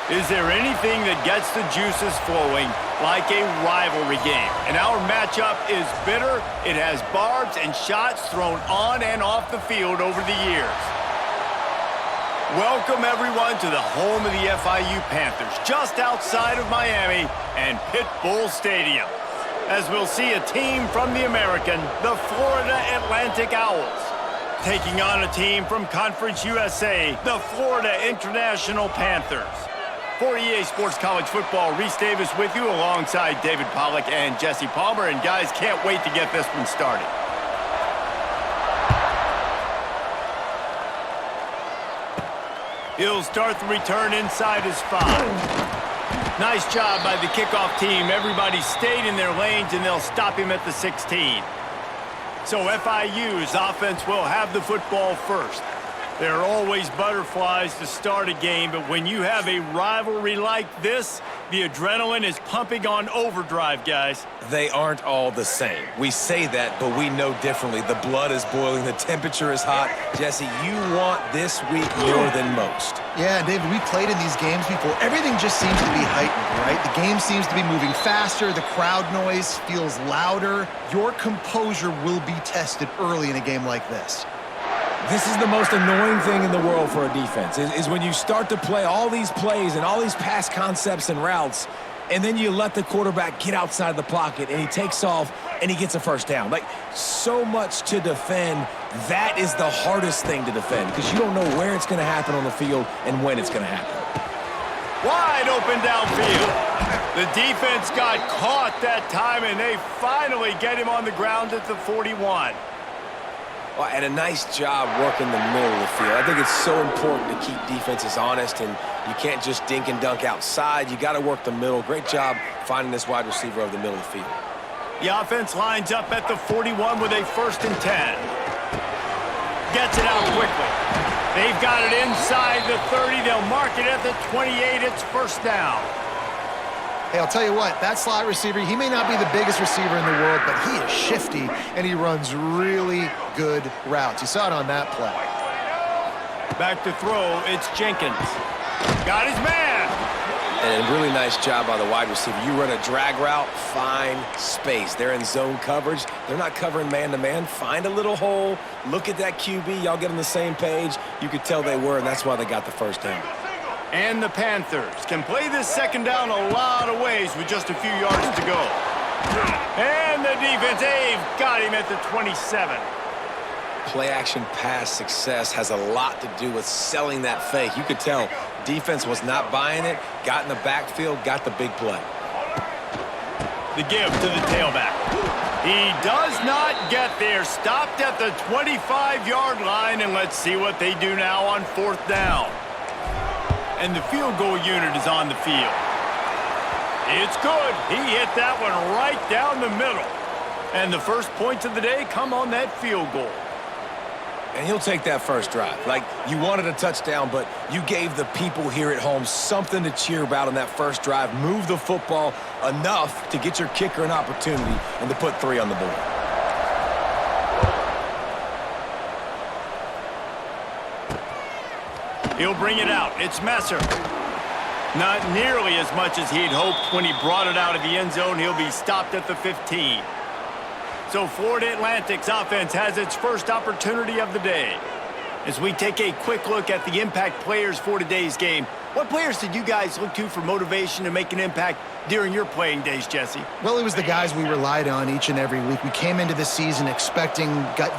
Is there anything that gets the juices flowing like a rivalry game? And our matchup is bitter. It has barbs and shots thrown on and off the field over the years. Welcome, everyone, to the home of the FIU Panthers, just outside of Miami and Pit Bull Stadium, as we'll see a team from the American, the Florida Atlantic Owls, taking on a team from Conference USA, the Florida International Panthers. For EA Sports College Football, Reese Davis with you alongside David Pollack and Jesse Palmer. And guys, can't wait to get this one started. He'll start the return inside his 5. Nice job by the kickoff team. Everybody stayed in their lanes, and they'll stop him at the 16. So FIU's offense will have the football first. There are always butterflies to start a game, but when you have a rivalry like this, the adrenaline is pumping on overdrive, guys. They aren't all the same. We say that, but we know differently. The blood is boiling. The temperature is hot. Jesse, you want this week more than most. Yeah, David, we played in these games before. Everything just seems to be heightened, right? The game seems to be moving faster. The crowd noise feels louder. Your composure will be tested early in a game like this. This is the most annoying thing in the world for a defense, is when you start to play all these plays and all these pass concepts and routes, and then you let the quarterback get outside the pocket, and he takes off, and he gets a first down. Like, so much to defend. That is the hardest thing to defend, because you don't know where it's going to happen on the field and when it's going to happen. Wide open downfield. The defense got caught that time, and they finally get him on the ground at the 41. Well, and a nice job working the middle of the field. I think it's so important to keep defenses honest, and you can't just dink and dunk outside. You got to work the middle. Great job finding this wide receiver over the middle of the field. The offense lines up at the 41 with a 1st and 10. Gets it out quickly. They've got it inside the 30. They'll mark it at the 28. It's 1st down. Hey, I'll tell you what, that slot receiver, he may not be the biggest receiver in the world, but he is shifty, and he runs really good routes. You saw it on that play. Back to throw, it's Jenkins. Got his man. And a really nice job by the wide receiver. You run a drag route, find space. They're in zone coverage. They're not covering man-to-man. Find a little hole. Look at that QB. Y'all get on the same page. You could tell they were, and that's why they got the 1st down. And the Panthers can play this 2nd down a lot of ways with just a few yards to go. And the defense, they've got him at the 27. Play-action pass success has a lot to do with selling that fake. You could tell defense was not buying it, got in the backfield, got the big play. The give to the tailback. He does not get there. Stopped at the 25-yard line, and let's see what they do now on 4th down. And the field goal unit is on the field. It's good. He hit that one right down the middle. And the first points of the day come on that field goal. And he'll take that first drive. Like, you wanted a touchdown, but you gave the people here at home something to cheer about on that first drive. Move the football enough to get your kicker an opportunity and to put 3 on the board. He'll bring it out. It's Messer. Not nearly as much as he'd hoped when he brought it out of the end zone. He'll be stopped at the 15. So Florida Atlantic's offense has its first opportunity of the day. As we take a quick look at the impact players for today's game, what players did you guys look to for motivation to make an impact during your playing days, Jesse? Well, it was the guys we relied on each and every week. We came into the season expecting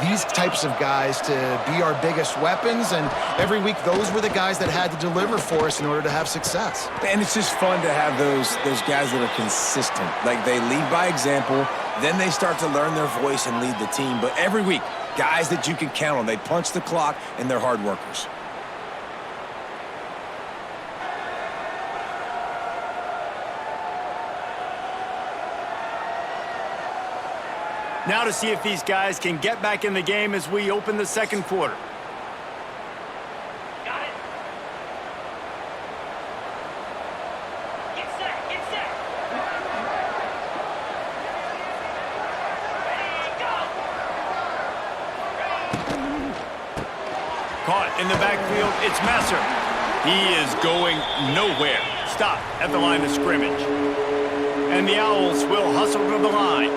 these types of guys to be our biggest weapons, and every week those were the guys that had to deliver for us in order to have success. And it's just fun to have those guys that are consistent. Like, they lead by example, then they start to learn their voice and lead the team. But every week, guys that you can count on. They punch the clock, and they're hard workers. Now to see if these guys can get back in the game as we open the 2nd quarter. Got it. Get set, get set. Ready, go. Caught in the backfield, it's Messer. He is going nowhere. Stop at the line of scrimmage. And the Owls will hustle to the line.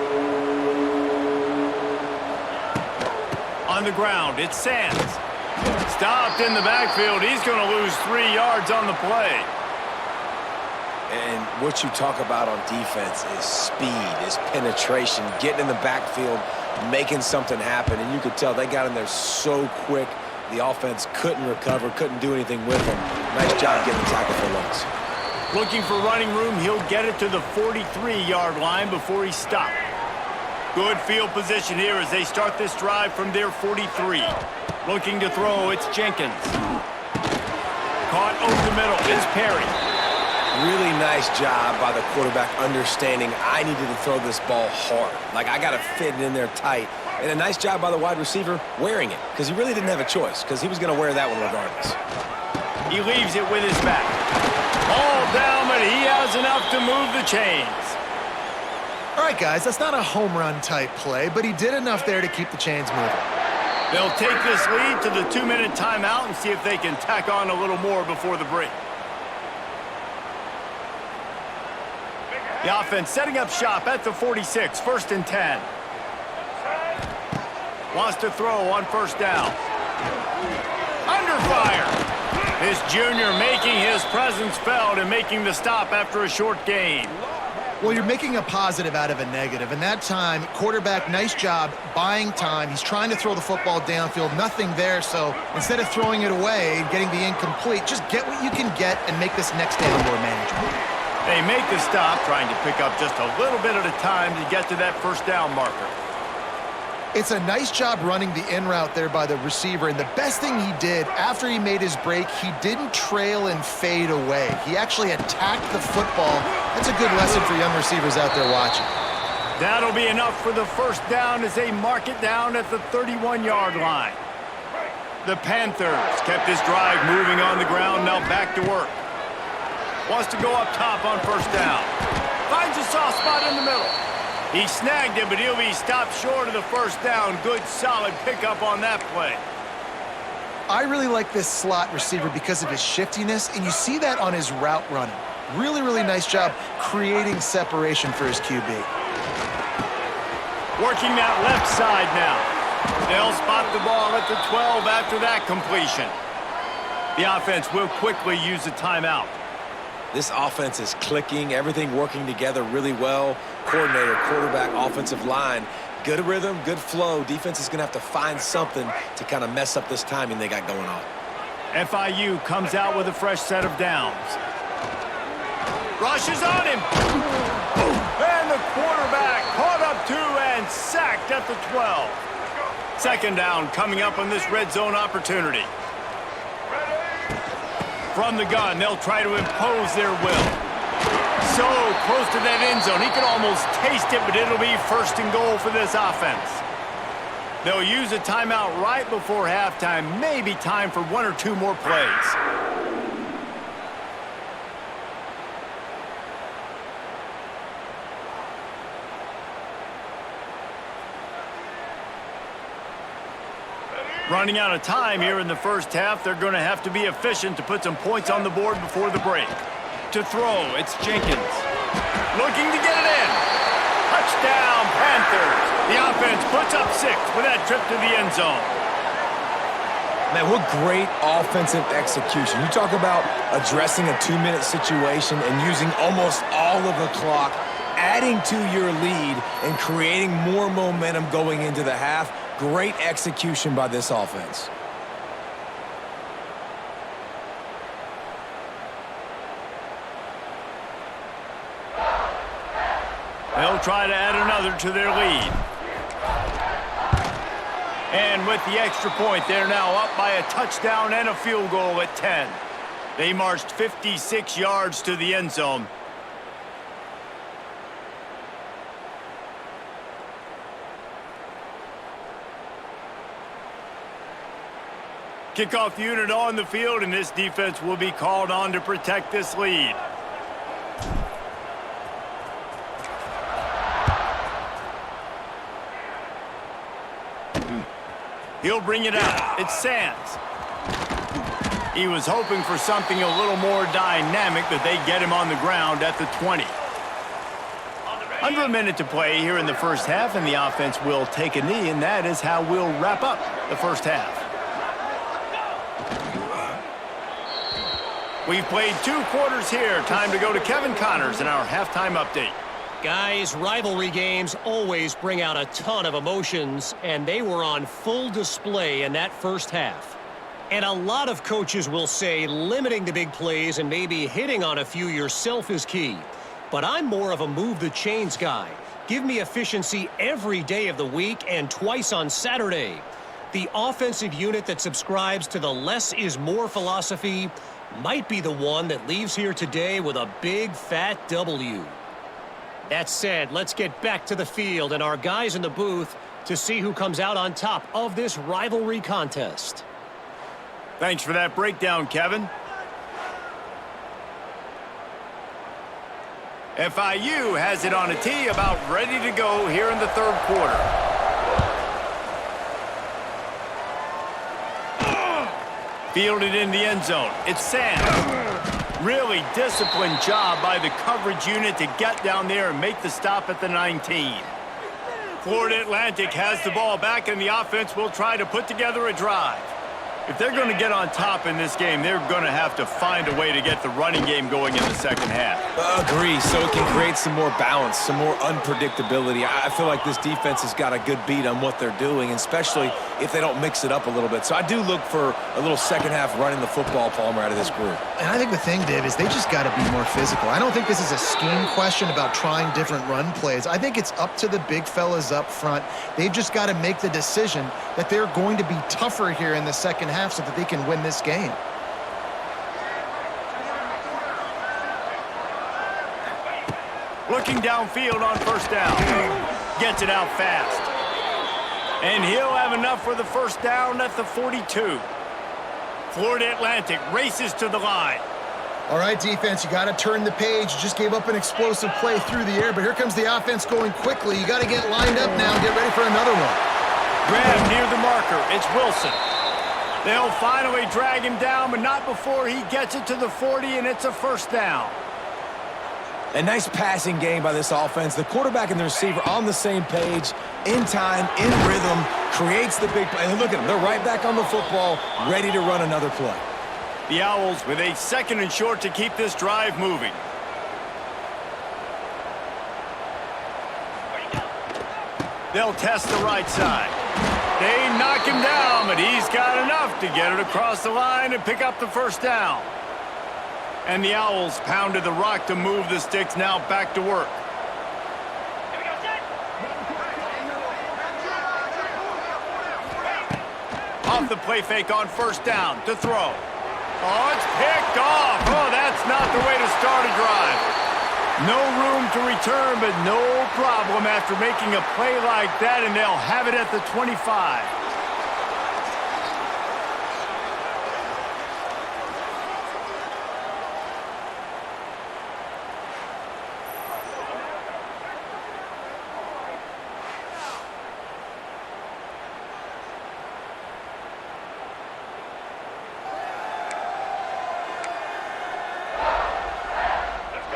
On the ground, it's Sands. Stopped in the backfield. He's going to lose 3 yards on the play. And what you talk about on defense is speed, is penetration, getting in the backfield, making something happen. And you could tell they got in there so quick, the offense couldn't recover, couldn't do anything with them. Nice job getting the tackle for loss. Looking for running room, he'll get it to the 43-yard line before he's stopped. Good field position here as they start this drive from their 43. Looking to throw, it's Jenkins. Caught over the middle, it's Perry. Really nice job by the quarterback understanding I needed to throw this ball hard. Like, I got to fit it in there tight. And a nice job by the wide receiver wearing it, because he really didn't have a choice, because he was going to wear that one regardless. He leaves it with his back. All down, but he has enough to move the chains. All right, guys, that's not a home run type play, but he did enough there to keep the chains moving. They'll take this lead to the 2-minute timeout and see if they can tack on a little more before the break. The offense setting up shop at the 46, 1st and 10. Wants to throw on 1st down. Under fire. This junior making his presence felt and making the stop after a short gain. Well, you're making a positive out of a negative, and that time, quarterback, nice job buying time. He's trying to throw the football downfield, nothing there, so instead of throwing it away and getting the incomplete, just get what you can get and make this next down more manageable. They make the stop, trying to pick up just a little bit at a time to get to that 1st down marker. It's a nice job running the in route there by the receiver, and the best thing he did after he made his break, he didn't trail and fade away. He actually attacked the football. That's a good lesson for young receivers out there watching. That'll be enough for the 1st down as they mark it down at the 31-yard line. The Panthers kept this drive moving on the ground, now back to work. Wants to go up top on 1st down. Finds a soft spot in the middle. He snagged it, but he'll be stopped short of the 1st down. Good, solid pickup on that play. I really like this slot receiver because of his shiftiness, and you see that on his route running. Really, really nice job creating separation for his QB. Working that left side now. They'll spot the ball at the 12 after that completion. The offense will quickly use a timeout. This offense is clicking, everything working together really well. Coordinator, quarterback, offensive line, good rhythm, good flow. Defense is going to have to find something to kind of mess up this timing they got going on. FIU comes out with a fresh set of downs. Rushes on him. And the quarterback caught up 2 and sacked at the 12. 2nd down coming up on this red zone opportunity. From the gun, they'll try to impose their will. So close to that end zone, he can almost taste it, but it'll be 1st and goal for this offense. They'll use a timeout right before halftime, maybe time for 1 or 2 more plays. Running out of time here in the 1st half, they're going to have to be efficient to put some points on the board before the break. To throw, it's Jenkins. Looking to get it in. Touchdown, Panthers. The offense puts up 6 with that trip to the end zone. Man, what great offensive execution. You talk about addressing a 2-minute situation and using almost all of the clock, adding to your lead and creating more momentum going into the half. Great execution by this offense. They'll try to add another to their lead. And with the extra point, they're now up by a touchdown and a field goal at 10. They marched 56 yards to the end zone. Kickoff unit on the field, and this defense will be called on to protect this lead. He'll bring it out. It's Sands. He was hoping for something a little more dynamic, but they get him on the ground at the 20. Under a minute to play here in the first half, and the offense will take a knee, and that is how we'll wrap up the first half. We've played 2 quarters here. Time to go to Kevin Connors in our halftime update. Guys, rivalry games always bring out a ton of emotions, and they were on full display in that first half. And a lot of coaches will say limiting the big plays and maybe hitting on a few yourself is key. But I'm more of a move the chains guy. Give me efficiency every day of the week and twice on Saturday. The offensive unit that subscribes to the less is more philosophy might be the one that leaves here today with a big fat W. That said, let's get back to the field and our guys in the booth to see who comes out on top of this rivalry contest. Thanks for that breakdown, Kevin. FIU has it on a tee, about ready to go here in the third quarter. Fielded in the end zone. It's Sam. Really disciplined job by the coverage unit to get down there and make the stop at the 19. Florida Atlantic has the ball back, and the offense will try to put together a drive. If they're going to get on top in this game, they're going to have to find a way to get the running game going in the second half. Agree, so it can create some more balance, some more unpredictability. I feel like this defense has got a good beat on what they're doing, especially if they don't mix it up a little bit. So I do look for a little second half running the football, Palmer, out of this group. And I think the thing, Dave, is they just got to be more physical. I don't think this is a scheme question about trying different run plays. I think it's up to the big fellas up front. They've just got to make the decision that they're going to be tougher here in the second half so that they can win this game. Looking downfield on first down. Gets it out fast. And he'll have enough for the first down at the 42. Florida Atlantic races to the line. All right, defense, you got to turn the page. You just gave up an explosive play through the air, but here comes the offense going quickly. You got to get lined up now and get ready for another one. Grab near the marker. It's Wilson. They'll finally drag him down, but not before he gets it to the 40, and it's a first down. A nice passing game by this offense. The quarterback and the receiver on the same page, in time, in rhythm, creates the big play. And look at them. They're right back on the football, ready to run another play. The Owls with a second and short to keep this drive moving. They'll test the right side. They knock him down, but he's got enough to get it across the line and pick up the first down. And the Owls pounded the rock to move the sticks, now back to work. Here we go, set. Off the play fake on first down to throw. Oh, it's picked off. Oh, that's not the way to start a drive. No room to return, but no problem after making a play like that, and they'll have it at the 25.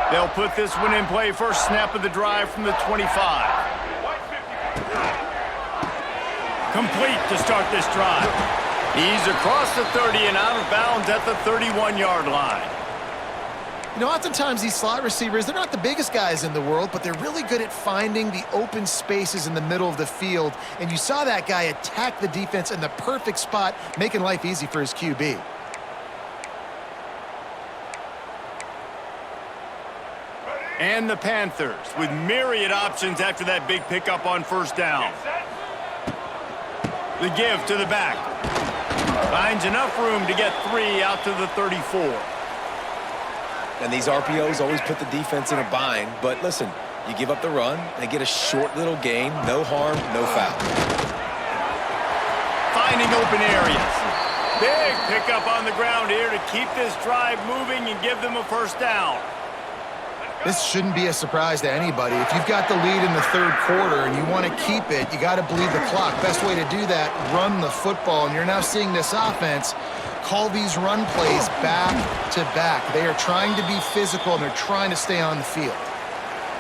They'll put this one in play. First snap of the drive from the 25. Complete to start this drive. He's across the 30 and out of bounds at the 31-yard line. You know, oftentimes these slot receivers, they're not the biggest guys in the world, but they're really good at finding the open spaces in the middle of the field. And you saw that guy attack the defense in the perfect spot, making life easy for his QB. And the Panthers with myriad options after that big pickup on first down. The give to the back. Finds enough room to get 3 out to the 34. And these RPOs always put the defense in a bind. But listen, you give up the run, they get a short little gain, no harm, no foul. Finding open areas. Big pickup on the ground here to keep this drive moving and give them a first down. This shouldn't be a surprise to anybody. If you've got the lead in the third quarter and you want to keep it, you got to bleed the clock. Best way to do that, run the football. And you're now seeing this offense call these run plays back to back. They are trying to be physical, and they're trying to stay on the field.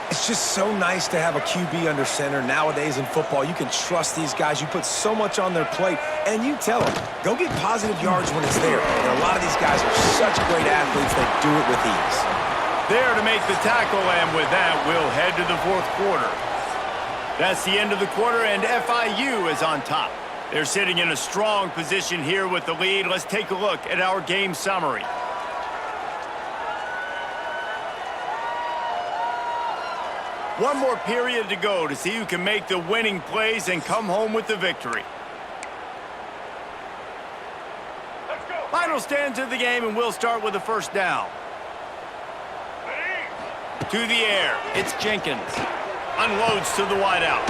It's just so nice to have a QB under center. Nowadays in football, you can trust these guys. You put so much on their plate, and you tell them, go get positive yards when it's there. And a lot of these guys are such great athletes that do it with ease. There to make the tackle, and with that, we'll head to the fourth quarter. That's the end of the quarter, and FIU is on top. They're sitting in a strong position here with the lead. Let's take a look at our game summary. One more period to go to see who can make the winning plays and come home with the victory. Let's go. Final stands of the game, and we'll start with the first down. To the air, it's Jenkins. Unloads to the wideout.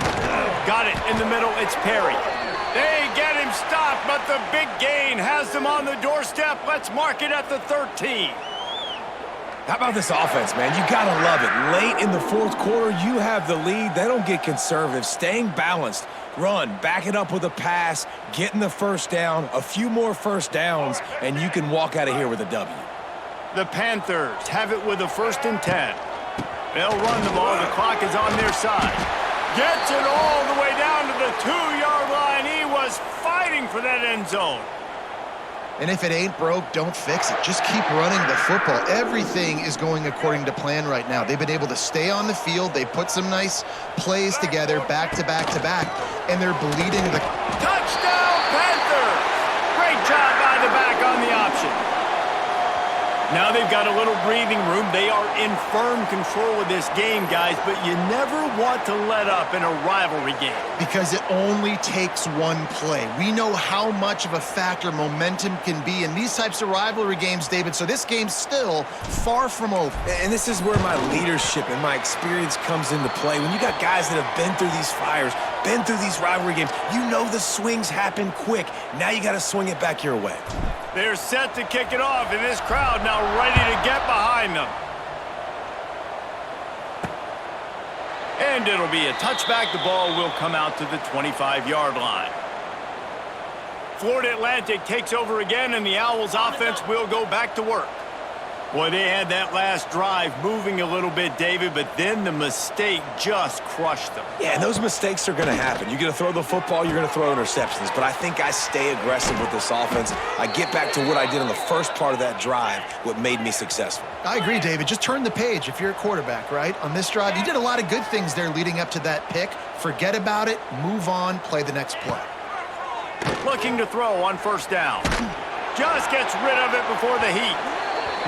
Got it in the middle, it's Perry. They get him stopped, but the big gain has them on the doorstep. Let's mark it at the 13. How about this offense, man? You gotta love it. Late in the fourth quarter, you have the lead. They don't get conservative. Staying balanced. Run, back it up with a pass, getting the first down, a few more first downs, and you can walk out of here with a W. The Panthers have it with a 1st and 10. They'll run the ball. The clock is on their side. Gets it all the way down to the 2-yard line. He was fighting for that end zone. And if it ain't broke, don't fix it. Just keep running the football. Everything is going according to plan right now. They've been able to stay on the field. They put some nice plays together back to back to back, and they're bleeding the... Touchdown, Panthers! Great job by the back on the option. Now they've got a little breathing room. They are in firm control of this game, guys, but you never want to let up in a rivalry game. Because it only takes one play. We know how much of a factor momentum can be in these types of rivalry games, David, so this game's still far from over. And this is where my leadership and my experience comes into play. When you got guys that have been through these fires, been through these rivalry games, you know the swings happen quick. Now you got to swing it back your way. They're set to kick it off, and this crowd now ready to get behind them. And it'll be a touchback. The ball will come out to the 25-yard line. Florida Atlantic takes over again, and the Owls offense will go back to work. Boy, they had that last drive moving a little bit, David, but then the mistake just crushed them. Yeah, and those mistakes are going to happen. You're going to throw the football, you're going to throw interceptions, but I think I stay aggressive with this offense. I get back to what I did on the first part of that drive, what made me successful. I agree, David. Just turn the page if you're a quarterback, right? On this drive, you did a lot of good things there leading up to that pick. Forget about it, move on, play the next play. Looking to throw on 1st down. Just gets rid of it before the heat.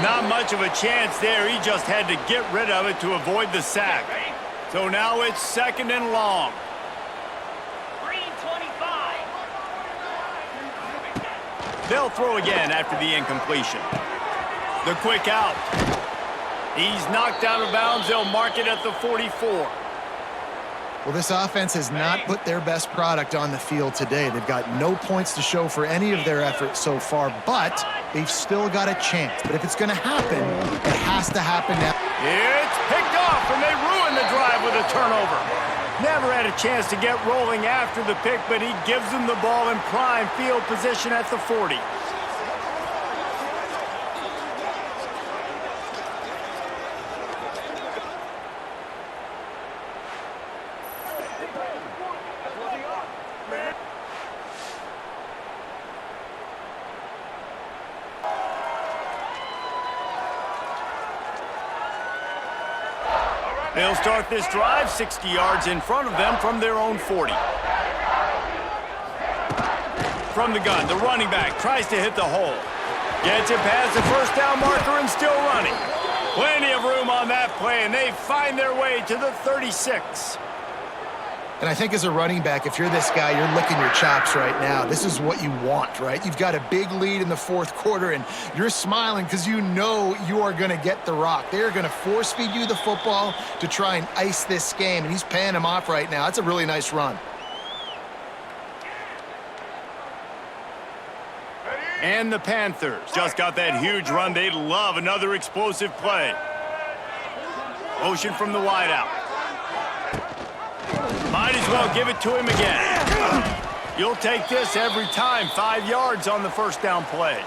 Not much of a chance there. He just had to get rid of it to avoid the sack. So now it's 2nd and long. Green 25. They'll throw again after the incompletion. The quick out. He's knocked out of bounds. They'll mark it at the 44. Well, this offense has not put their best product on the field today. They've got no points to show for any of their efforts so far, but they've still got a chance. But if it's going to happen, it has to happen now. It's picked off, and they ruin the drive with a turnover. Never had a chance to get rolling after the pick, but he gives them the ball in prime field position at the 40. They'll start this drive 60 yards in front of them from their own 40. From the gun, the running back tries to hit the hole. Gets it past the 1st down marker and still running. Plenty of room on that play, and they find their way to the 36. And I think as a running back, if you're this guy, you're licking your chops right now. This is what you want, right? You've got a big lead in the 4th quarter, and you're smiling because you know you are going to get the rock. They're going to force-feed you the football to try and ice this game, and he's paying him off right now. That's a really nice run. And the Panthers just got that huge run. They'd love another explosive play. Motion from the wideout. Might as well give it to him again. You'll take this every time. 5 yards on the 1st down play.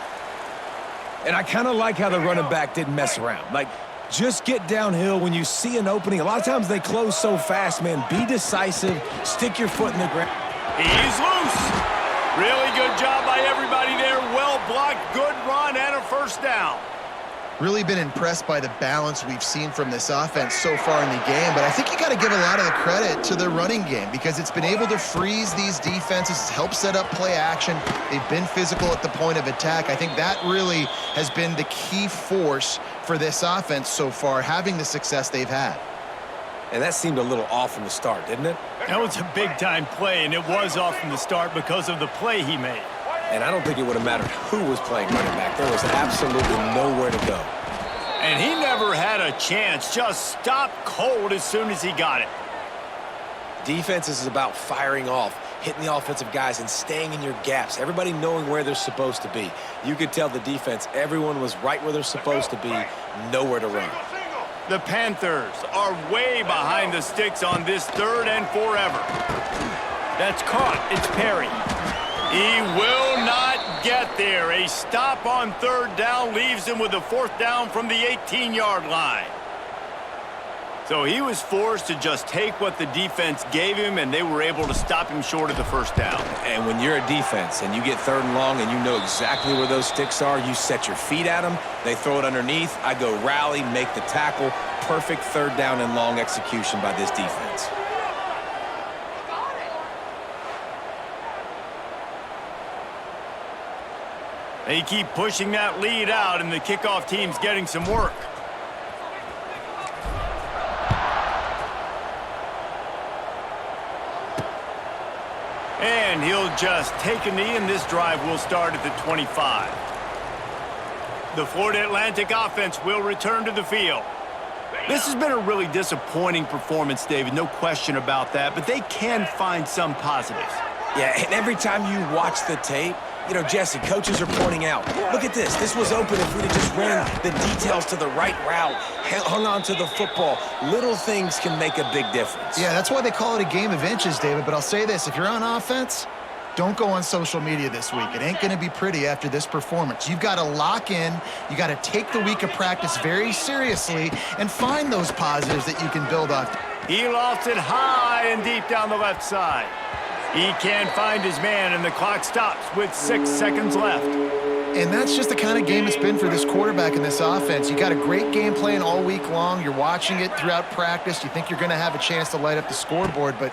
And I kind of like how the running back didn't mess around. Like, just get downhill when you see an opening. A lot of times they close so fast, man. Be decisive. Stick your foot in the ground. He's loose. Really good job by everybody there. Well blocked, good run, and a first down. Really been impressed by the balance we've seen from this offense so far in the game, but I think you got to give a lot of the credit to the running game because it's been able to freeze these defenses, help set up play action. They've been physical at the point of attack. I think that really has been the key force for this offense so far, having the success they've had. And that seemed a little off from the start, didn't it? That was a big-time play, and it was off from the start because of the play he made. And I don't think it would have mattered who was playing running back. There was absolutely nowhere to go. And he never had a chance. Just stopped cold as soon as he got it. Defense is about firing off, hitting the offensive guys, and staying in your gaps. Everybody knowing where they're supposed to be. You could tell the defense, everyone was right where they're supposed to be, nowhere to run. The Panthers are way behind the sticks on this 3rd and forever. That's caught. It's Perry. He will not get there. A stop on 3rd down leaves him with a 4th down from the 18-yard line. So he was forced to just take what the defense gave him, and they were able to stop him short of the 1st down. And when you're a defense and you get 3rd and long and you know exactly where those sticks are, you set your feet at them, they throw it underneath, I go rally, make the tackle. Perfect 3rd down and long execution by this defense. They keep pushing that lead out, and the kickoff team's getting some work. And he'll just take a knee, and this drive will start at the 25. The Florida Atlantic offense will return to the field. This has been a really disappointing performance, David, no question about that, but they can find some positives. Yeah, and every time you watch the tape, you know, Jesse, coaches are pointing out, look at this. This was open if we'd have just ran the details to the right route, hung on to the football. Little things can make a big difference. Yeah, that's why they call it a game of inches, David. But I'll say this, if you're on offense, don't go on social media this week. It ain't going to be pretty after this performance. You've got to lock in. You got to take the week of practice very seriously and find those positives that you can build off. He lofts it high and deep down the left side. He can't find his man, and the clock stops with 6 seconds left. And that's just the kind of game it's been for this quarterback in this offense. You got a great game plan all week long. You're watching it throughout practice. You think you're going to have a chance to light up the scoreboard, but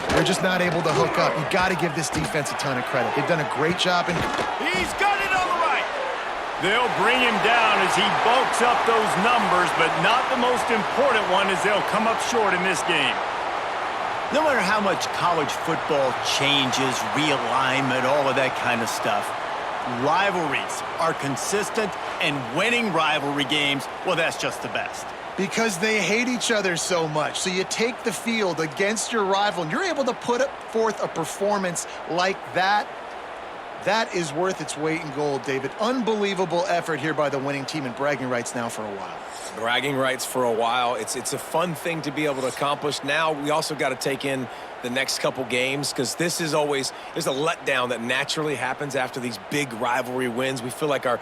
they're just not able to hook up. You got to give this defense a ton of credit. They've done a great job. He's got it on the right. They'll bring him down as he bulks up those numbers, but not the most important one as they'll come up short in this game. No matter how much college football changes, realignment, all of that kind of stuff, rivalries are consistent, and winning rivalry games, well, that's just the best. Because they hate each other so much. So you take the field against your rival, and you're able to put forth a performance like that. That is worth its weight in gold, David. Unbelievable effort here by the winning team, and bragging rights now for a while. Bragging rights for a while. It's a fun thing to be able to accomplish. Now we also got to take in the next couple games because this is always, there's a letdown that naturally happens after these big rivalry wins. We feel like our